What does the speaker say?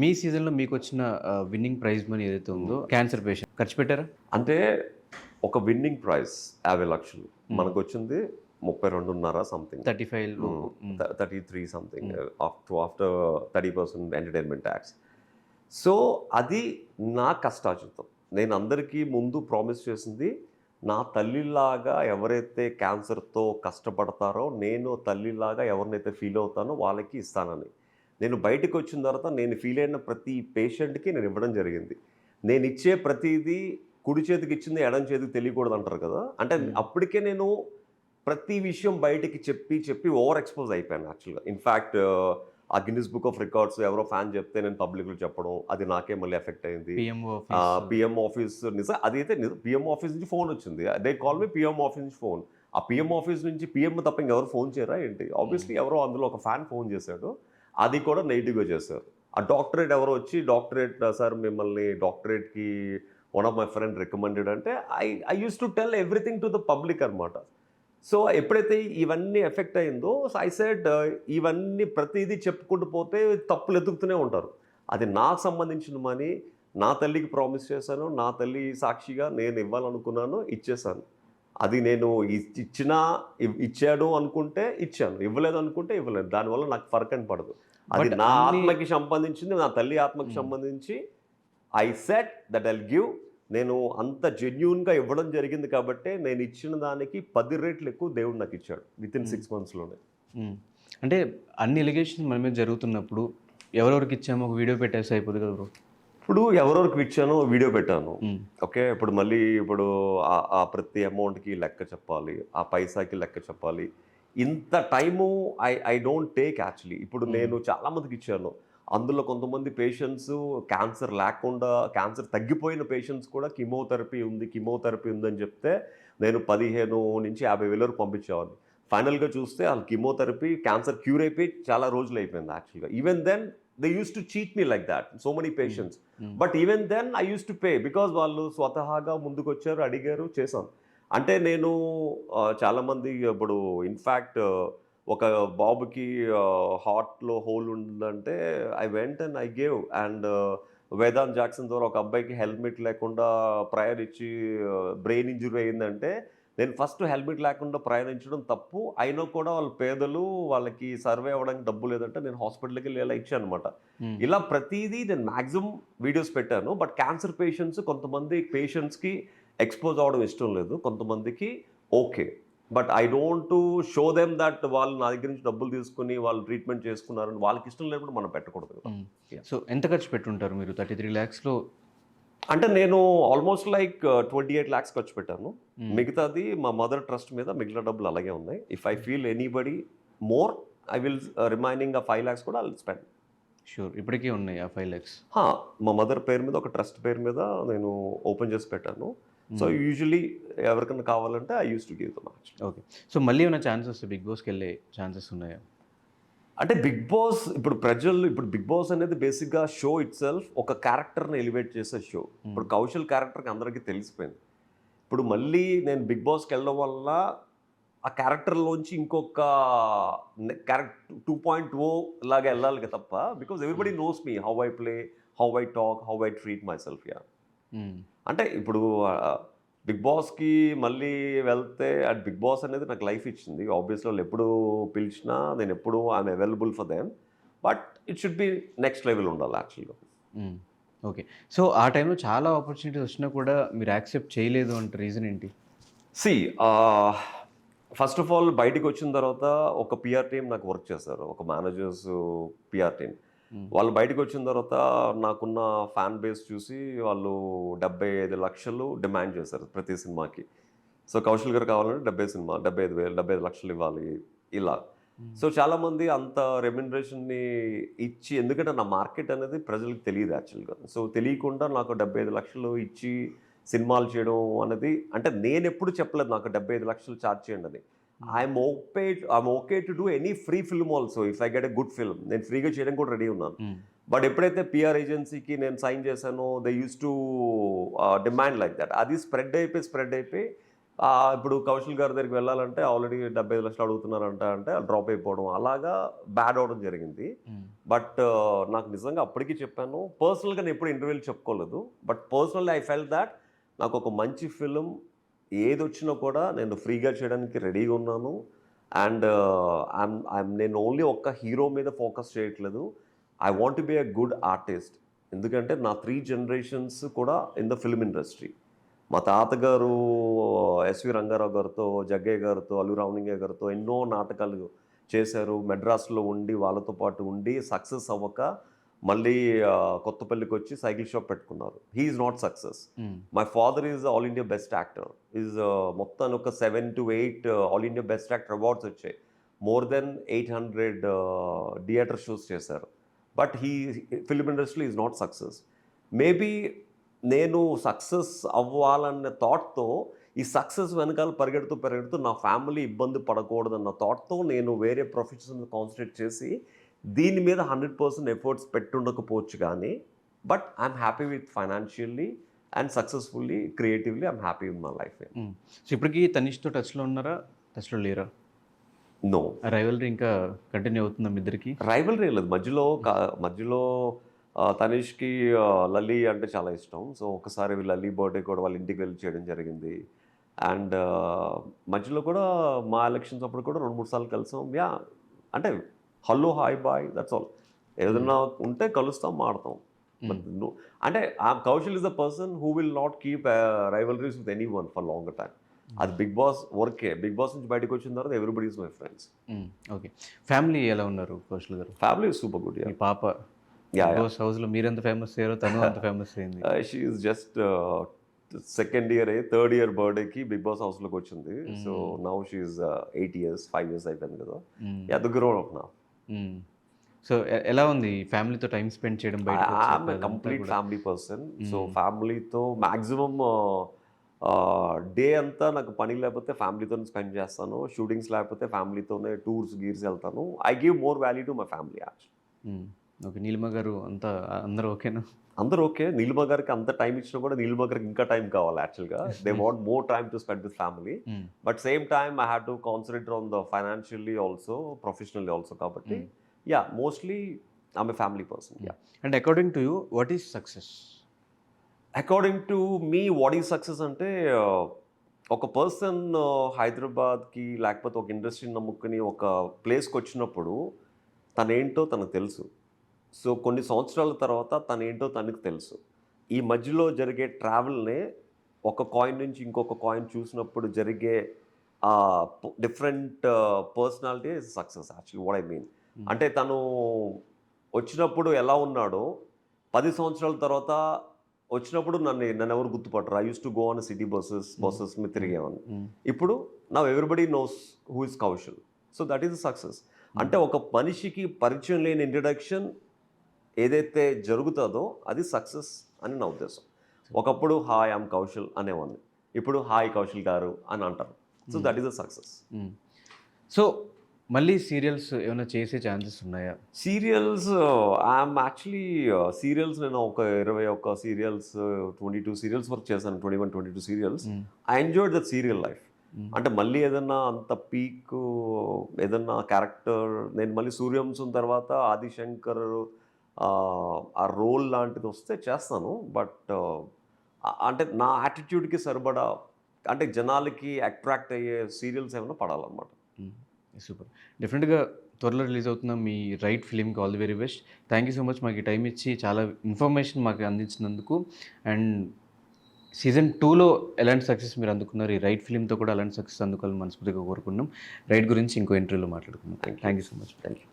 మీ సీజన్‌లో మీకొచ్చిన winnowing prize money ఏదైతే ఉందో క్యాన్సర్ పేషెంట్ ఖర్చు పెట్టారా? అంటే ఒక విన్నింగ్ ప్రైజ్ 50,00,000 మనకొచ్చింది 32.5 సంథింగ్ 35 లోపు. 33 something after 30% entertainment tax. So అది నా కష్టార్జితం. నేను అందరికీ ముందు ప్రామిస్ చేసింది, నా తల్లిలాగా ఎవరైతే క్యాన్సర్తో కష్టపడతారో నేను తల్లిలాగా ఎవరినైతే ఫీల్ అవుతానో వాళ్ళకి ఇస్తానని. నేను బయటకు వచ్చిన తర్వాత నేను ఫీల్ అయిన ప్రతి పేషెంట్కి నేను ఇవ్వడం జరిగింది. నేను ఇచ్చే ప్రతిదీ కుడి చేతికి ఇచ్చింది ఎడం చేతికి తెలియకూడదు అంటారు కదా. అంటే అప్పటికే నేను ప్రతి విషయం బయటికి చెప్పి ఓవర్ ఎక్స్పోజ్ అయిపోయాను యాక్చువల్గా. ఇన్ఫ్యాక్ట్ ఆ గిన్నిస్ బుక్ ఆఫ్ రికార్డ్స్ ఎవరో ఫ్యాన్ చెప్తే నేను పబ్లిక్లో చెప్పడం, అది నాకే మళ్ళీ ఎఫెక్ట్ అయింది. పిఎం ఆఫీస్ నిజం అదైతే నిజం. పిఎం ఆఫీస్ నుంచి ఫోన్ వచ్చింది. They call me PM office నుంచి ఫోన్. ఆ పిఎం ఆఫీస్ నుంచి పిఎం తప్ప ఇంకెవరు ఫోన్ చేయరా ఏంటి? ఆబ్వియస్లీ ఎవరో అందులో ఒక ఫ్యాన్ ఫోన్ చేశాడు, అది కూడా నెగిటివ్గా చేశారు. ఆ డాక్టరేట్ ఎవరో వచ్చి డాక్టరేట్ సార్ మిమ్మల్ని డాక్టరేట్కి one of my friend recommended అంటే I use to tell everything to the public అనమాట. సో ఎప్పుడైతే ఇవన్నీ ఎఫెక్ట్ అయిందో ఐ సెడ్ ఇవన్నీ ప్రతిదీ చెప్పుకుంటూ పోతే తప్పులు ఎదుగుతూనే ఉంటారు. అది నాకు సంబంధించిన మనీ నా తల్లికి ప్రామిస్ చేశాను, నా తల్లి సాక్షిగా నేను ఇవ్వాలనుకున్నాను, ఇచ్చేసాను. అది నేను ఇచ్చాడు అనుకుంటే ఇచ్చాను, ఇవ్వలేదు అనుకుంటే ఇవ్వలేదు. దానివల్ల నాకు ఫరక్ అని పడదు. అది నా ఆత్మకి సంబంధించింది, నా తల్లి ఆత్మకి సంబంధించి I set that I'll give. నేను అంత జెన్యూన్గా ఇవ్వడం జరిగింది కాబట్టి నేను ఇచ్చిన దానికి 10 రెట్లు ఎక్కువ దేవుడు నాకు ఇచ్చాడు వితిన్ 6 monthsలోనే. అంటే అన్ని ఎలిగేషన్స్ మన మీద జరుగుతున్నప్పుడు ఎవరెవరికి ఇచ్చామో ఒక వీడియో పెట్టేసి అయిపోదు కదా బ్రో. ఇప్పుడు ఎవరెవరికి ఇచ్చానో వీడియో పెట్టాను. ఓకే, ఇప్పుడు మళ్ళీ ఆ ప్రతి అమౌంట్కి లెక్క చెప్పాలి, ఆ పైసాకి లెక్క చెప్పాలి. ఇంత time I don't take actually. ఇప్పుడు నేను చాలామందికి ఇచ్చాను. అందులో కొంతమంది పేషెంట్స్ క్యాన్సర్ లేకుండా, క్యాన్సర్ తగ్గిపోయిన పేషెంట్స్ కూడా కీమోథెరపీ ఉందని చెప్తే నేను 15 నుంచి 50,000 వరకు పంపించేవాడిని. ఫైనల్గా చూస్తే వాళ్ళు కీమోథెరపీ క్యాన్సర్ క్యూర్ అయిపోయి చాలా రోజులు అయిపోయింది యాక్చువల్గా. Even then they use to cheat me like that so many patients. But even then I use to pay because వాళ్ళు స్వతహాగా ముందుకు వచ్చారు, అడిగారు, చేశాను. అంటే నేను చాలామంది ఇప్పుడు ఇన్ఫ్యాక్ట్ ఒక బాబుకి హార్ట్లో హోల్ ఉందంటే I went and I gave. And Vedant Jackson ద్వారా ఒక అబ్బాయికి హెల్మెట్ లేకుండా ప్రయర్ ఇచ్చి బ్రెయిన్ ఇంజురీ అయిందంటే నేను ఫస్ట్ హెల్మెట్ లేకుండా ప్రయాణించడం తప్పు అయినా కూడా వాళ్ళు పేదలు, వాళ్ళకి సర్వే అవ్వడానికి డబ్బు లేదంటే నేను హాస్పిటల్కి వెళ్ళి ఇలా ఇచ్చాను అనమాట. ఇలా ప్రతిదీ నేను మ్యాక్సిమం వీడియోస్ పెట్టాను. బట్ క్యాన్సర్ పేషెంట్స్ కొంతమంది పేషెంట్స్కి ఎక్స్పోజ్ అవ్వడం ఇష్టం లేదు, కొంతమందికి okay. But I don't to show them that వాళ్ళు నా దగ్గర నుంచి డబ్బులు తీసుకుని వాళ్ళు ట్రీట్మెంట్ చేసుకున్నారని వాళ్ళకి ఇష్టం లేనప్పుడు మనం పెట్టకూడదు కదా. సో ఎంత ఖర్చు పెట్టుంటారు మీరు 33 lakhsలో? అంటే నేను ఆల్మోస్ట్ లైక్ 28 lakhs ఖర్చు పెట్టాను. మిగతాది మా మదర్ ట్రస్ట్ మీద మిగిలిన డబ్బులు అలాగే ఉన్నాయి. If I feel anybody more I will remaining 5 lakhs కూడా ఐ విల్ స్పెండ్. షూర్, ఇప్పటికే ఉన్నాయి ఆ 5 lakhs? మా మదర్ పేరు మీద ఒక ట్రస్ట్ పేరు మీద నేను ఓపెన్ చేసి పెట్టాను. సో యూజువలీ ఎవరికైనా కావాలంటే I use to give them. Okay. So మళ్ళీ ఏమైనా ఛాన్సెస్ బిగ్ బాస్కి వెళ్ళే ఛాన్సెస్ ఉన్నాయా? అంటే బిగ్ బాస్ ఇప్పుడు బిగ్ బాస్ అనేది బేసిక్గా షో ఇట్ సెల్ఫ్ ఒక క్యారెక్టర్ని ఎలివేట్ చేసే షో. ఇప్పుడు కౌశల్ క్యారెక్టర్కి అందరికీ తెలిసిపోయింది. ఇప్పుడు మళ్ళీ నేను బిగ్ బాస్కి వెళ్ళడం వల్ల ఆ క్యారెక్టర్లోంచి ఇంకొక క్యారెక్టర్ 2.0 లాగా వెళ్ళాలి తప్ప, because everybody knows me, how I play, how I talk, how I treat my self. అంటే ఇప్పుడు బిగ్ బాస్కి మళ్ళీ వెళ్తే బిగ్ బాస్ అనేది నాకు లైఫ్ ఇచ్చింది. ఆబ్వియస్లీ వాళ్ళు ఎప్పుడు పిలిచినా నేను ఎప్పుడు I'm available for them. But it should be next level ఉండాలి యాక్చువల్గా. ఓకే. సో ఆ టైంలో చాలా ఆపర్చునిటీస్ వచ్చినా కూడా మీరు యాక్సెప్ట్ చేయలేదు అంటే రీజన్ ఏంటి? సి ఫస్ట్ ఆఫ్ ఆల్ బయటికి వచ్చిన తర్వాత ఒక పిఆర్ టీమ్ నాకు వర్క్ చేస్తారు, ఒక మేనేజర్స్ పిఆర్ టీమ్. వాళ్ళు బయటకు వచ్చిన తర్వాత నాకున్న ఫ్యాన్ బేస్ చూసి వాళ్ళు 75 లక్షలు డిమాండ్ చేశారు ప్రతి సినిమాకి. సో కౌశల్ గారు కావాలంటే 75 లక్షలు ఇవ్వాలి ఇలా. సో చాలామంది అంత రెమ్యునరేషన్ని ఇచ్చి, ఎందుకంటే నా మార్కెట్ అనేది ప్రజలకు తెలియదు యాక్చువల్గా. సో తెలియకుండా నాకు 75 లక్షలు ఇచ్చి సినిమాలు చేయడం అనేది, అంటే నేను ఎప్పుడు చెప్పలేదు నాకు 75 లక్షలు ఛార్జ్ చేయండి అని. I'm okay to do any free film also if I get a good film. నేను ఫ్రీగా చేయడం కూడా రెడీ ఉన్నాను. బట్ ఎప్పుడైతే పిఆర్ ఏజెన్సీకి నేను సైన్ చేశానో they use to demand like that. అది స్ప్రెడ్ అయిపోయి ఇప్పుడు కౌశల్ గారి దగ్గరికి వెళ్ళాలంటే ఆల్రెడీ 75 లక్షలు అడుగుతున్నారంట అంటే డ్రాప్ అయిపోవడం అలాగా బ్యాడ్ అవడం జరిగింది. బట్ నాకు నిజంగా అప్పటికి చెప్పాను. పర్సనల్‌గా నేను ఎప్పుడు ఇంటర్వ్యూలో చెప్పుకోలేదు. But personally I felt thought నాకు ఒక మంచి ఫిల్మ్ ఏదొచ్చినా కూడా నేను ఫ్రీగా చేయడానికి రెడీగా ఉన్నాను. అండ్ నేను ఓన్లీ ఒక్క హీరో మీద ఫోకస్ చేయట్లేదు. I want to be a good artist. ఎందుకంటే నా 3 జనరేషన్స్ కూడా ఇన్ ద ఫిల్మ్ ఇండస్ట్రీ. మా తాతగారు ఎస్వి రంగారావు గారితో, జగ్గయ్య గారితో, అల్లు రామలింగయ్య గారితో ఎన్నో నాటకాలు చేశారు. మెడ్రాస్లో ఉండి వాళ్ళతో పాటు ఉండి సక్సెస్ అవ్వక మళ్ళీ కొత్తపల్లికి వచ్చి సైకిల్ షాప్ పెట్టుకున్నారు. He is not success. My father is all India best actor. Is మొత్తాన్ని ఒక 7 to 8 all India best actor awards వచ్చాయి. మోర్ దెన్ 800 థియేటర్ షోస్ చేశారు. But film industry is not success. Maybe నేను success అవ్వాలన్న థాట్తో ఈ success వెనకాల పరిగెడుతూ నా family ఇబ్బంది పడకూడదన్న థాట్తో నేను వేరే ప్రొఫెషన్స్ మీద కాన్సన్ట్రేట్ చేసి దీని మీద 100% ఎఫర్ట్స్ పెట్టుండకపోవచ్చు కానీ but I'm happy with financially and successfully creatively I'm happy with my life. So ఇప్పటికీ తనిష్తో టచ్లో ఉన్నారా, టచ్లో లేరా? నో, రైవల్రీ ఇంకా కంటిన్యూ అవుతుందా మీ ఇద్దరికి? రైవల్రీ లేదు. మధ్యలో తనీష్కి లల్లీ అంటే చాలా ఇష్టం. సో ఒకసారి లల్లీ బర్త్డే కూడా వాళ్ళ ఇంటికి వెళ్ళి చేయడం జరిగింది. అండ్ మధ్యలో కూడా మా ఎలక్షన్స్ అప్పుడు కూడా 2-3 సార్లు కలిసాం. అంటే hello hi bye that's all. ఏదైనా ఉంటే కలుస్తాం, మాడతాం. బట్ అంటే Kaushal is the person who will not keep rivalries with any one for long time. అది బిగ్ బాస్ వర్కే. బిగ్ బాస్ నుంచి బయటకు వచ్చిన తర్వాత everybody is my friends. Okay, family ఎలా ఉన్నారు కౌశల్ గారు? Family super good. మీ పాప హౌస్లో మీరెంత ఫేమస్ అయ్యారో తను అంత ఫేమస్ అయింది. She is just second year, third year బర్త్డేకి బిగ్ బాస్ హౌస్లోకి వచ్చింది. So now she is 8 years, 5 years అయిపోయింది కదా. The grown up now. So ఎలా ఉంది ఫ్యామిలీతో టైం స్పెండ్ చేయడం? బయట కంప్లీట్ ఫ్యామిలీ పర్సన్. సో ఫ్యామిలీతో మ్యాక్సిమం డే అంతా నాకు పని లేకపోతే ఫ్యామిలీతోనే స్పెండ్ చేస్తాను. షూటింగ్స్ లేకపోతే ఫ్యామిలీతోనే టూర్స్ గీర్స్ వెళ్తాను. I give more value to my family actually. Okay, Neelima గారు అంతా అందరూ ఓకేనా? అందరూ ఓకే. నీలిమ గారికి అంత టైం ఇచ్చినా కూడా నీలిమ గారికి ఇంకా టైం కావాలి యాక్చువల్గా. They want more time to spend with family. But same time I have to concentrate on the financially also, professionally also. కాబట్టి mostly I'm a family person. And according to you what is success? According to me what is success అంటే ఒక person హైదరాబాద్కి లేకపోతే ఒక ఇండస్ట్రీని నమ్ముకుని ఒక ప్లేస్కి వచ్చినప్పుడు తనేంటో తనకు తెలుసు. సో కొన్ని సంవత్సరాల తర్వాత తనేంటో తనకు తెలుసు. ఈ మధ్యలో జరిగే ట్రావెల్నే ఒక కాయిన్ నుంచి ఇంకొక కాయిన్ చూసినప్పుడు జరిగే different personality is success actually. What I mean అంటే తను వచ్చినప్పుడు ఎలా ఉన్నాడో 10 సంవత్సరాల తర్వాత వచ్చినప్పుడు నన్ను ఎవరు గుర్తుపట్టరు. I use to go on city buses మీద తిరిగేవాడిని. ఇప్పుడు నా everybody knows who is Kaushal. So that is success. అంటే ఒక మనిషికి పరిచయం లేని ఇంట్రడక్షన్ ఏదైతే జరుగుతుందో అది సక్సెస్ అని నా ఉద్దేశం. ఒకప్పుడు హాయ్ ఐమ్ కౌశల్ అనేవాడిని, ఇప్పుడు హాయ్ కౌశల్ గారు అని అంటారు. So that is the success. So మళ్ళీ సీరియల్స్ ఏమైనా చేసే ఛాన్సెస్ ఉన్నాయా? సీరియల్స్ ఐఎమ్ యాక్చువల్లీ సీరియల్స్ నేను ఒక 21 సీరియల్స్ 22 సీరియల్స్ వరకు చేశాను. 21-22 serials. I enjoyed that serial life. అంటే మళ్ళీ ఏదన్నా అంత పీక్ ఏదన్నా క్యారెక్టర్ నేను మళ్ళీ సూర్యవంశం తర్వాత ఆదిశంకర్ ఆ రోల్ లాంటిది వస్తే చేస్తాను. బట్ అంటే నా యాటిట్యూడ్కి సరిపడా అంటే జనాలకి అట్రాక్ట్ అయ్యే సీరియల్స్ ఏమైనా పడాలన్నమాట. సూపర్. డెఫినెట్గా త్వరలో రిలీజ్ అవుతున్న మీ రైట్ ఫిలింకి all the very best. Thank you so much మాకు ఈ టైం ఇచ్చి చాలా ఇన్ఫర్మేషన్ మాకు అందించినందుకు. అండ్ సీజన్ 2లో ఎలాంటి సక్సెస్ మీరు అందుకున్నారు, ఈ రైట్ ఫిలింతో కూడా అలాంటి సక్సెస్ అందుకోవాలని మనస్ఫూర్తిగా కోరుకున్నాం. రైట్ గురించి ఇంకో ఇంటర్వ్యూలో మాట్లాడుకున్నాం. Thank you so much. Thank you.